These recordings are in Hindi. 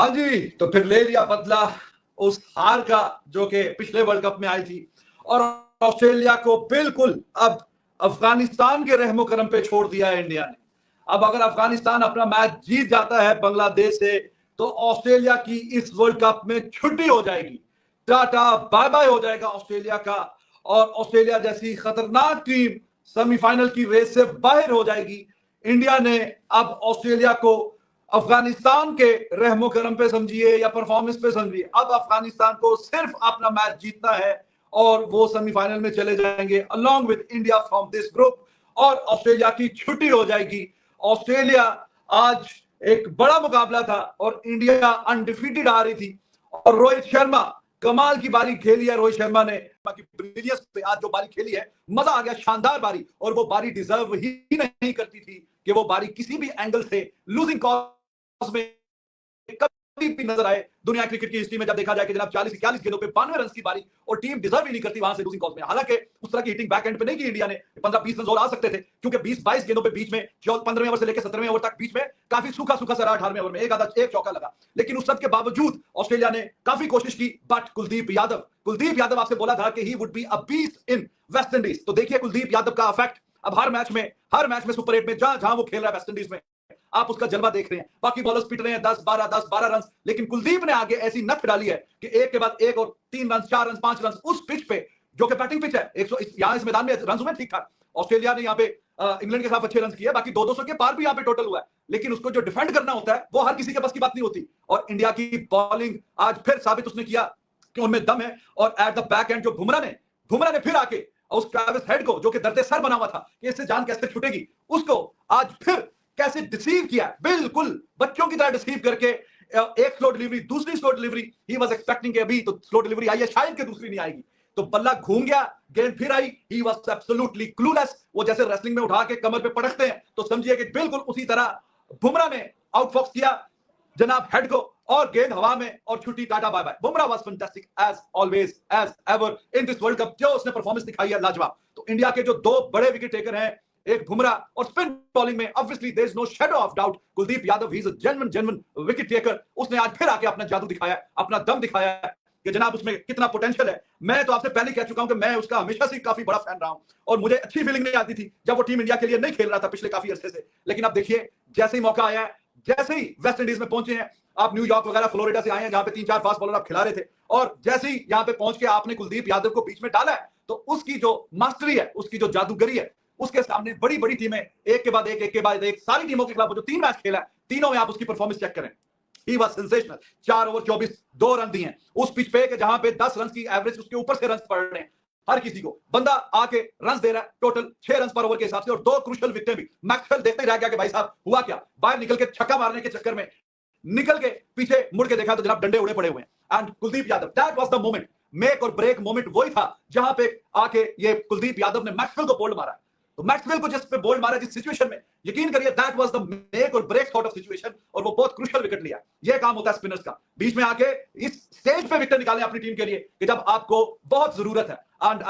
हाँ जी, तो फिर ले लिया बदला उस हार का जो कि पिछले वर्ल्ड कप में आई थी और ऑस्ट्रेलिया को बिल्कुल अब अफगानिस्तान के रहमो करम पे छोड़ दिया है इंडिया ने। अब अगर अफगानिस्तान अपना मैच जीत जाता है बांग्लादेश से तो ऑस्ट्रेलिया की इस वर्ल्ड कप में छुट्टी हो जाएगी। टाटा बाय बाय हो जाएगा ऑस्ट्रेलिया का और ऑस्ट्रेलिया जैसी खतरनाक टीम सेमीफाइनल की रेस से बाहर हो जाएगी। इंडिया ने अब ऑस्ट्रेलिया को अफगानिस्तान के रहमो करम पे समझिए या परफॉर्मेंस पे समझिए, अब अफगानिस्तान को सिर्फ अपना मैच जीतना है और वो सेमीफाइनल में चले जाएंगे along with India from this group और ऑस्ट्रेलिया की छुट्टी हो जाएगी। ऑस्ट्रेलिया आज एक बड़ा मुकाबला था और इंडिया अनडिफीटेड आ रही थी और रोहित शर्मा कमाल की बारी खेली है। रोहित शर्मा ने ब्रिलियंस पे आज जो बारी खेली है, मजा आ गया, शानदार बारी। और वो बारी डिजर्व ही नहीं करती थी कि वो बारी किसी भी एंगल से लूजिंग कॉज में कभी भी नजर आए दुनिया क्रिकेट की हिस्ट्री में। जब देखा जाए कि जनाब 40-41 गेंदों पे 92 रन की बारी और टीम डिजर्व ही नहीं करती वहां से लूजिंग कॉज में। हालांकि उस तरह की हिटिंग बैक एंड पे नहीं की इंडिया ने, 15-20 रन और आ सकते थे क्योंकि 20-22 गेंदों पे बीच में 15वें ओवर से लेकर 17वें ओवर तक बीच में काफी सूखा सूखा सा 18वें ओवर में एक चौका लगा। लेकिन उस सब के बावजूद ऑस्ट्रेलिया ने काफी कोशिश की। बट कुलदीप यादव आपसे बोला था कि he would be a beast in West Indies. तो देखिए कुलदीप यादव का इफेक्ट अब हर मैच में सुपर 8 में जहां वो खेल रहा है वेस्ट इंडीज में, आप उसका जलवा देख रहे हैं। बाकी बॉलर्स पिट रहे हैं 10-12 रन, लेकिन कुलदीप ने आगे ऐसी नट डाली है कि एक के बाद एक और 3 रन 4 रन 5 रन उस पिच पे जो कि बैटिंग पिच है। 100 यहां इस मैदान में रन हुए ठीक ठाक। ऑस्ट्रेलिया ने यहाँ पे इंग्लैंड के खिलाफ अच्छे रन किए, बाकी 200 के पार भी यहाँ पे टोटल हुआ है, लेकिन उसको जो डिफेंड करना होता है वो हर किसी के बस की बात नहीं होती। और इंडिया की बॉलिंग आज फिर साबित उसने किया कि उनमें दम है। और एट द बैक एंड जो बुमराह ने फिर आके उस ट्रेविस हेड को जो कि दर्द सर बना हुआ था कि इससे जान कैसे छूटेगी, उसको आज फिर कैसे डिसीव किया, बिल्कुल बच्चों की तरह डिसीव करके एक स्लो डिलीवरी, दूसरी slow delivery, he was expecting कि अभी तो स्लो डिलीवरी आई है, शायद कि दूसरी नहीं आएगी, तो बल्ला घूम गया, गेंद फिर आई, ही वाज एब्सोल्युटली क्लूलेस। वो जैसे रेसलिंग में उठा के कमर पे पटकते हैं, तो समझिए कि बिल्कुल उसी तरह बुमराह ने आउटफॉक्स किया जनाब हेड को और गेंद हवा में और छुट्टी, ta-ta bye bye. Bumrah was fantastic as always as ever in this World Cup. जो उसने परफॉर्मेंस दिखाई है लाजवाब। तो इंडिया के जो 2 बड़े विकेट टेकर हैं, एक बुमराह और स्पिन बॉलिंग में obviously there is no shadow of doubt Kuldeep Yadav, he is a genuine wicket taker. उसने आज फिर आके अपना जादू दिखाया, अपना दम दिखाया कि जनाब उसमें कितना पोटेंशियल है। मैं तो आपसे पहले कह चुका हूं कि मैं उसका हमेशा से काफी बड़ा फैन रहा हूं और मुझे अच्छी फीलिंग नहीं आती थी जब वो टीम इंडिया के लिए नहीं खेल रहा था पिछले काफी अरसे से। लेकिन अब देखिए जैसे ही मौका आया है, जैसे ही वेस्ट इंडीज में पहुंचे हैं, आप न्यूयॉर्क वगैरह फ्लोरिडा से आए हैं जहां पे 3-4 फास्ट बॉलर आप खिला रहे थे, और जैसे ही यहां पे पहुंच के आपने कुलदीप यादव को बीच में डाला है, तो उसकी जो मास्टरी है, उसकी जो जादूगरी है, उसके सामने बड़ी बड़ी टीमें एक के बाद एक सारी टीमों के खिलाफ जो 3 मैच खेला है, तीनों में आप उसकी परफॉर्मेंस चेक करें, he was sensational. 4 over 24 2 run दिए उस पिच पे जहां पे 10 रन की एवरेज, उसके ऊपर से रन पड़ रहे हैं हर किसी को। बंदा आके रन दे रहा है टोटल 6 रन पर ओवर के हिसाब से, और 2 क्रूशियल विकेटें भी। मैक्सवेल देखते ही रह गया कि भाई साहब हुआ क्या। बाहर निकल के छक्का मारने के चक्कर में निकल के पीछे मुड़ के देखा तो जनाब डंडे उड़े पड़े हुए हैं। And Kuldeep Yadav, that was the moment, make और ब्रेक मोमेंट वही था जहां पे आके ये कुलदीप यादव ने मैक्सवेल को बोल्ड मारा। तो मैक्सवेल को जिस पे बोल्ड मारा, जिस सिचुएशन में, यकीन करिए दैट वाज द मेक और ब्रेक सॉर्ट ऑफ सिचुएशन, और वो बहुत क्रूशियल विकेट लिया। ये काम होता है स्पिनर्स का, बीच में आके इस स्टेज पे विकेट निकालें अपनी टीम के लिए कि जब आपको बहुत जरूरत है। And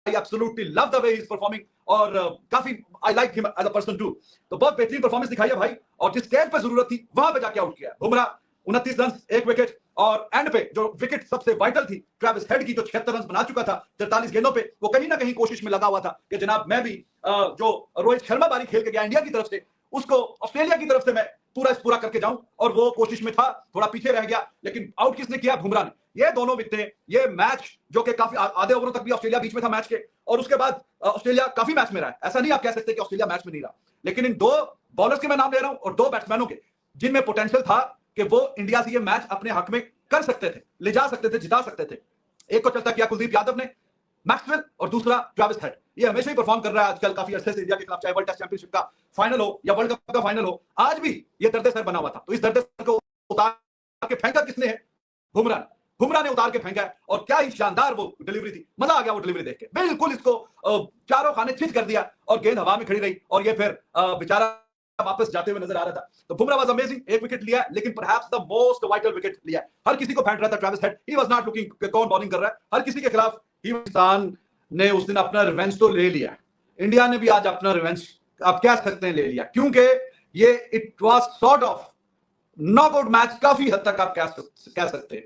I absolutely love the way he's performing और काफी I like him as a person too। तो बहुत बेहतरीन परफॉर्मेंस दिखाई है भाई, और जिस स्टेज पे जरूरत थी वहां पे जाके आउट किया बुमराह। 29 रन 1 विकेट, और एंड पे जो विकेट सबसे वाइटल थी ट्रेविस हेड की, जो 76 रन बना चुका था 43 गेंदों पे, वो कहीं ना कहीं कोशिश में लगा हुआ था कि जनाब मैं भी जो रोहित शर्मा बारी खेल के गया इंडिया की तरफ से, उसको ऑस्ट्रेलिया की तरफ से मैं पूरा करके जाऊं, और वो कोशिश में था, थोड़ा पीछे रह गया। लेकिन आउट किसने किया? बुमराह ने। ये दोनों विकेटें, ये मैच जो कि काफी आधे ओवरों तक भी ऑस्ट्रेलिया बीच में था मैच के, और उसके बाद ऑस्ट्रेलिया काफी मैच में रहा है। ऐसा नहीं आप कह सकते कि ऑस्ट्रेलिया मैच में नहीं रहा, लेकिन इन 2 बॉलर्स के मैं नाम ले रहा हूं और 2 बैट्समैनों के जिनमें पोटेंशियल था कि वो इंडिया से ये मैच अपने हक में कर सकते थे, ले जा सकते थे, जिता सकते थे। एक को चलता किया कुलदीप यादव ने, मैक्सवेल, और दूसरा ट्रेविस हेड। ये हमेशा ही परफॉर्म कर रहा है आजकल काफी अरसे से इंडिया के खिलाफ, चाहे वर्ल्ड टेस्ट चैंपियनशिप का फाइनल हो या वर्ल्ड कप का फाइनल हो। आज भी ये दर्द सर बना हुआ था, तो इस दर्द सर को उतार के फेंका किसने है? बुमराह ने उतार के फेंका है, और क्या ही शानदार वो डिलीवरी थी। मजा आ गया वो डिलीवरी देख के, बिल्कुल इसको चारों खाने चित कर दिया, और गेंद हवा में खड़ी रही, और ये फिर बेचारा वापस जाते हुए नजर आ रहा था। तो बुमराह वाज अमेजिंग, 1 विकेट लिया, लेकिन perhaps the most vital wicket लिया। हर किसी को फेंक रहा था Travis head, he was not looking कौन बॉलिंग कर रहा है, हर किसी के खिलाफ। पाकिस्तान ने उस दिन अपना रिवेंज तो ले लिया, इंडिया ने भी आज अपना रिवेंज आप कह सकते हैं ले लिया, क्योंकि ये it was sort of knockout match काफी हद तक आप कह सकते हैं।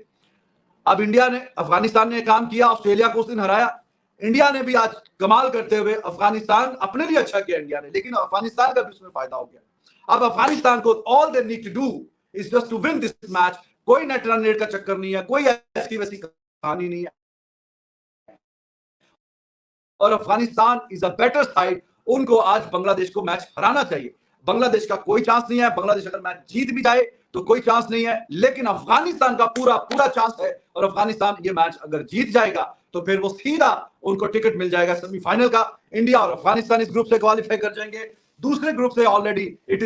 अब इंडिया ने, अफगानिस्तान ने काम किया, ऑस्ट्रेलिया को उस दिन हराया। इंडिया ने भी आज कमाल करते हुए, अफगानिस्तान अपने लिए अच्छा किया इंडिया ने, लेकिन अफगानिस्तान का भी उसमें फायदा हो गया। अब अफगानिस्तान को all they need to do is just to win this match. कोई नेट रन रेट का चक्कर नहीं है, कोई ऐसी वैसी कहानी नहीं है। और Afghanistan is a better side, उनको आज बांग्लादेश को मैच हराना चाहिए। बांग्लादेश का कोई चांस नहीं है, बांग्लादेश अगर मैच जीत भी जाए तो कोई चांस नहीं है, लेकिन अफगानिस्तान का पूरा पूरा चांस है। और अफगानिस्तान ये मैच अगर जीत जाएगा तो फिर वो सीधा उनको टिकट मिल जाएगा सेमीफाइनल का। इंडिया और अफगानिस्तान इस ग्रुप से क्वालिफाई कर जाएंगे। दूसरे ग्रुप से already it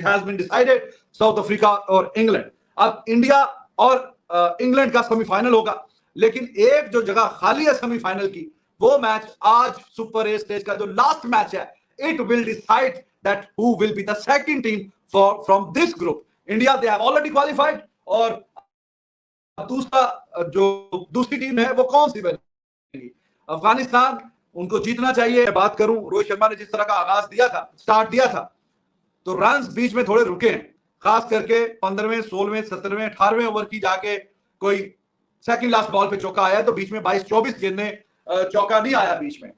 has been decided, South Africa और इंग्लैंड। अब इंडिया और इंग्लैंड का सेमीफाइनल होगा, लेकिन एक जो जगह खाली है सेमीफाइनल की, वो मैच आज सुपर ए स्टेज का जो लास्ट मैच है, it will decide that who will be the second team for from this group. India they have already qualified, और दूसरी टीम है वो कौन सी बनेगी? अफगानिस्तान, उनको जीतना चाहिए। बात करूं, रोहित शर्मा ने जिस तरह का आगाज दिया था, स्टार्ट दिया था, तो रन्स बीच में थोड़े रुके हैं, खास करके 15वें 16वें 17वें 18वें ओवर की जाके कोई सेकंड लास्ट बॉल पे चौका आया, तो बीच में 22-24 गेंदें चौका नहीं आया बीच में,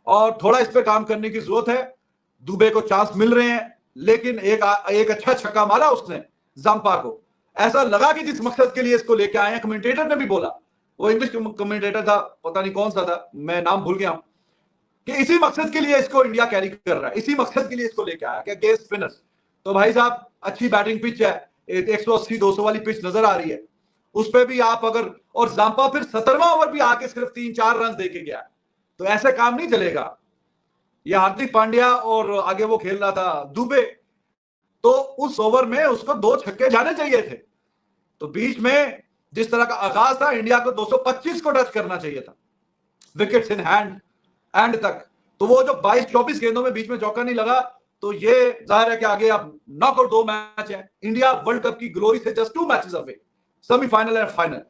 और थोड़ा इस पे काम करने की जरूरत है। दुबे को चांस मिल रहे हैं, लेकिन एक अच्छा छक्का मारा उसने जंपा को। ऐसा लगा कि जिस मकसद के लिए इसको लेके आए हैं, कमेंटेटर ने भी बोला, वो इंग्लिश कमेंटेटर था, पता नहीं कौन सा था, मैं नाम भूल गया हूं, कि इसी मकसद के लिए इसको इंडिया कैरी कर रहा है, इसी मकसद के लिए इसको लेके आया, क्या अगेंस्ट स्पिनर्स। तो भाई साहब, अच्छी बैटिंग पिच है, 180-200 वाली पिच नजर आ रही है, उस पर भी आप अगर, और जांपा फिर 17वां ओवर भी आके सिर्फ 3-4 रन देके गया, तो ऐसे काम नहीं चलेगा। ये हार्दिक पांड्या और आगे वो खेल रहा था दुबे, तो उस ओवर में उसको 2 छक्के जाने चाहिए थे। तो बीच में जिस तरह का आगाज था, इंडिया को 225 को टच करना चाहिए था, विकेट्स इन हैंड एंड तक। तो वो जो 22-24 गेंदों में बीच में चौका नहीं लगा, तो ये जाहिर है कि आगे अब नॉकआउट 2 मैच है। इंडिया वर्ल्ड कप की ग्लोरी से just 2 matches away, semifinal and final.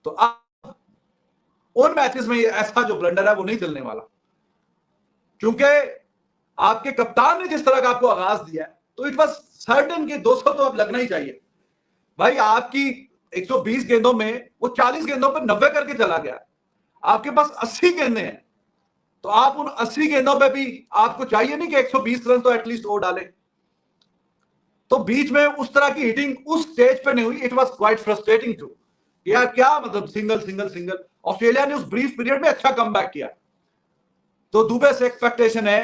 तो अब उन मैचेस में ऐसा जो ब्लंडर है वो नहीं चलने वाला, क्योंकि आपके कप्तान ने जिस तरह का आपको आगाज दिया है, तो इट वाज सर्टेन कि 200 तो अब लगना ही चाहिए। भाई, आपकी 120 गेंदों में वो 40 गेंदों पर 90 करके चला गया, आपके पास 80 गेंदें हैं, तो आप उन 80 गेंदों पे भी आपको चाहिए नहीं कि 120 रन तो एटलीस्ट वो डाले। तो बीच में उस तरह की हिटिंग उस स्टेज पे नहीं हुई। It was quite frustrating too, यार क्या मतलब, सिंगल सिंगल सिंगल। ऑस्ट्रेलिया ने उस ब्रीफ पीरियड में अच्छा कमबैक किया, तो दुबे से एक्सपेक्टेशन है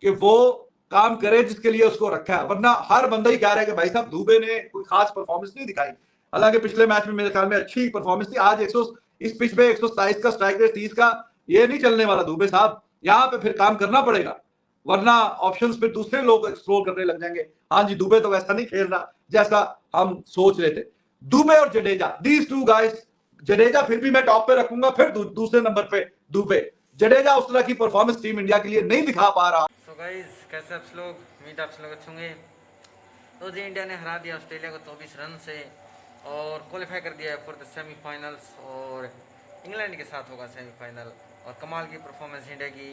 कि वो काम करे जिसके लिए उसको रखा है, वरना हर बंदा ही कह रहा है कि भाई साहब दुबे ने कोई खास परफॉर्मेंस नहीं दिखाई। हालांकि पिछले मैच में मेरे ख्याल में अच्छी परफॉर्मेंस थी। आज 100 इस पिच पे 127 का स्ट्राइक रेट, 30 का, ये नहीं चलने वाला दुबे साहब, यहाँ पे फिर काम करना पड़ेगा, वरना ऑप्शंस पे दूसरे लोग एक्सप्लोर करने लग जाएंगे। हाँ जी, दुबे तो वैसा नहीं खेल रहा जैसा हम सोच रहे थे। दुबे और Jadeja, these two guys, Jadeja फिर भी मैं टॉप पे रखूंगा, फिर दूसरे नंबर पे दुबे। जडेजा उस तरह की परफॉर्मेंस टीम इंडिया के लिए नहीं दिखा पा रहा। सो गाइस, कैसे आप लोग, उम्मीद आप लोग अच्छे होंगे। तो जी, इंडिया ने हरा दिया ऑस्ट्रेलिया को 24 रन से और क्वालिफाई कर दिया है फॉर द सेमीफाइनल्स, और इंग्लैंड के साथ होगा सेमीफाइनल। और कमाल की परफॉर्मेंस इंडिया की,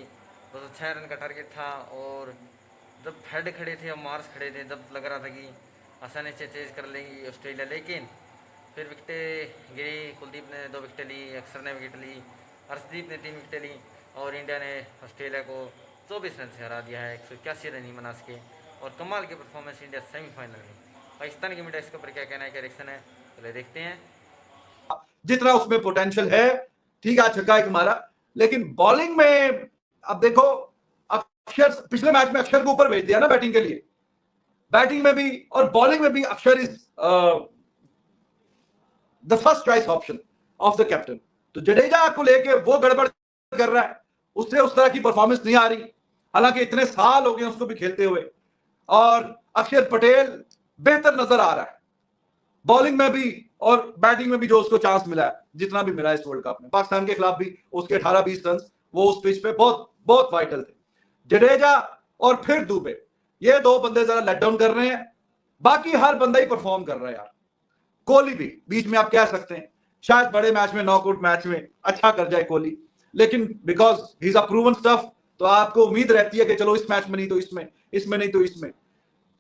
206 रन का टारगेट था, और जब हेड खड़े थे और मार्स खड़े थे, जब लग रहा था कि आसानी से चेज कर लेगी ऑस्ट्रेलिया, लेकिन फिर विकेटें गिरी। कुलदीप ने 2 विकेटें ली, अक्षर ने विकेट ली, हर्षदीप ने 3 विकेटें ली, और इंडिया ने ऑस्ट्रेलिया को 24 रन से हरा दिया है, 181 रन ही बना सके। और कमाल की परफॉर्मेंस इंडिया सेमीफाइनल में। पाकिस्तान की मीडिया इसके ऊपर क्या कहना है, क्या रिएक्शन है, चलिए देखते हैं। जितना उसमें पोटेंशियल है, ठीक है, छक्का एक मारा, लेकिन बॉलिंग में अब देखो, अक्षर पिछले मैच में अक्षर को ऊपर भेज दिया ना बैटिंग के लिए, बैटिंग में भी और बॉलिंग में भी अक्षर is the first choice option of the captain. तो जडेजा को लेके वो गड़बड़ कर रहा है, उससे उस तरह की परफॉर्मेंस नहीं आ रही, हालांकि इतने साल हो गए उसको भी खेलते हुए। और अक्षर पटेल बेहतर नजर आ रहा है बॉलिंग में भी और बैटिंग में भी, जो उसको चांस मिला है, जितना भी मिला है इस वर्ल्ड कप में। पाकिस्तान के खिलाफ भी उसके 18-20 रन वो उस पिच पे बहुत बहुत वाइटल थे। जडेजा और फिर दुबे, ये 2 बंदे जरा लेट डाउन कर रहे हैं, बाकी हर बंदा ही परफॉर्म कर रहा है यार। कोहली भी बीच में आप कह सकते हैं शायद बड़े मैच में, नॉकआउट मैच में अच्छा कर जाए कोहली, लेकिन because he is a proven stuff, तो आपको उम्मीद रहती है कि चलो इस मैच में नहीं तो इसमें, इसमें नहीं तो इसमें।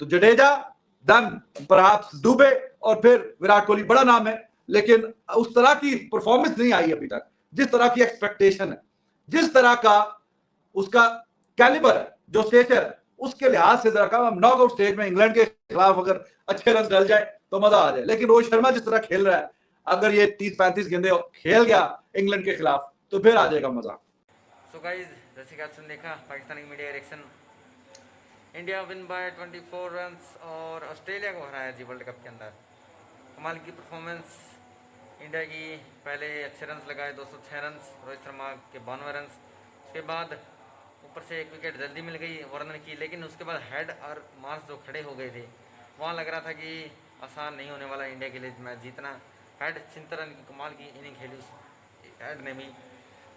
तो जडेजा देन परहैप्स दुबे और फिर विराट कोहली बड़ा नाम है, लेकिन उस तरह की परफॉर्मेंस नहीं आई अभी तक जिस तरह की एक्सपेक्टेशन है, जिस तरह का उसका कैलिबर है, जो स्टेचर है, उसके लिहाज से जरा कम। हम नॉकआउट स्टेज में इंग्लैंड के खिलाफ अगर अच्छे रन डल जाए तो मजा आ जाए, लेकिन रोहित शर्मा जिस तरह खेल रहा है, अगर ये 30-35 गेंदे खेल गया इंग्लैंड के खिलाफ तो फिर आ जाएगा मजा। सो गाइस, जैसे कि आपने देखा पाकिस्तान की media reaction, India win bye 24 runs और ऑस्ट्रेलिया को हराया जी वर्ल्ड कप के अंदर। कमाल की परफॉर्मेंस इंडिया की। पहले अच्छे रन्स लगाए, 206 रन्स, रोहित शर्मा के 92 रन्स। उसके बाद ऊपर से एक विकेट जल्दी मिल गई वार्नर की, लेकिन उसके बाद हेड और मार्स जो खड़े हो गए थे, वहाँ लग रहा था कि आसान नहीं होने वाला इंडिया के लिए मैच जीतना। हेड 76 रन की कमाल की इनिंग खेली उस हेड ने भी,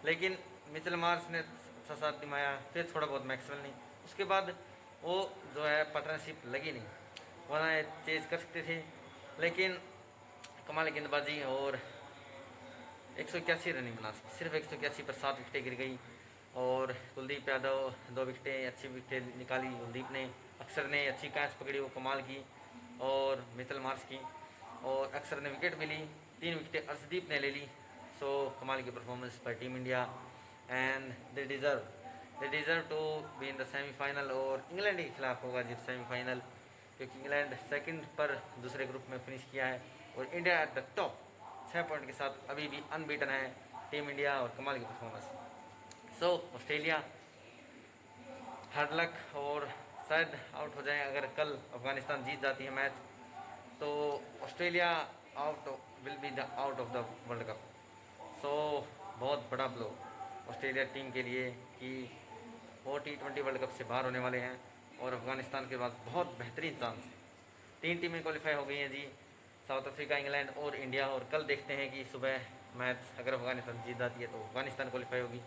लेकिन मिचेल मार्स ने अच्छा साथ निभाया, फिर थोड़ा बहुत मैक्सवेल ने। उसके बाद वो जो है पार्टनरशिप लगी नहीं, वरना चेज कर सकते थे, लेकिन कमाल की गेंदबाजी और 181 रन नहीं बना सकी, सिर्फ 181 पर 7 विकेटें गिर गई। और कुलदीप यादव 2 विकेटें, अच्छी विकेटें निकाली कुलदीप ने। अक्षर ने अच्छी कैच पकड़ी, वो कमाल की, और मिचेल मार्स की, और अक्षर ने विकेट भी ली। 3 विकेटें अर्शदीप ने ले ली। सो कमाल की performance by team India and they deserve to be in the semifinal. और इंग्लैंड के खिलाफ होगा जी सेमीफाइनल, क्योंकि इंग्लैंड सेकंड पर दूसरे ग्रुप में फिनिश किया है और India at the top 6 point के साथ अभी भी अनबीटन है टीम इंडिया। और कमाल की performance. So Australia hard luck, और शायद आउट हो जाए। अगर कल अफगानिस्तान जीत जाती है मैच तो Australia out will be the out of the world cup. So बहुत बड़ा ब्लो ऑस्ट्रेलिया टीम के लिए कि वो T20 वर्ल्ड कप से बाहर होने वाले हैं, और अफगानिस्तान के बाद बहुत बेहतरीन चांस है। 3 टीमें क्वालिफाई हो गई हैं जी, साउथ अफ्रीका, इंग्लैंड और इंडिया। और कल देखते हैं कि सुबह मैच अगर अफगानिस्तान जीत जाती है तो अफगानिस्तान क्वालिफाई होगी,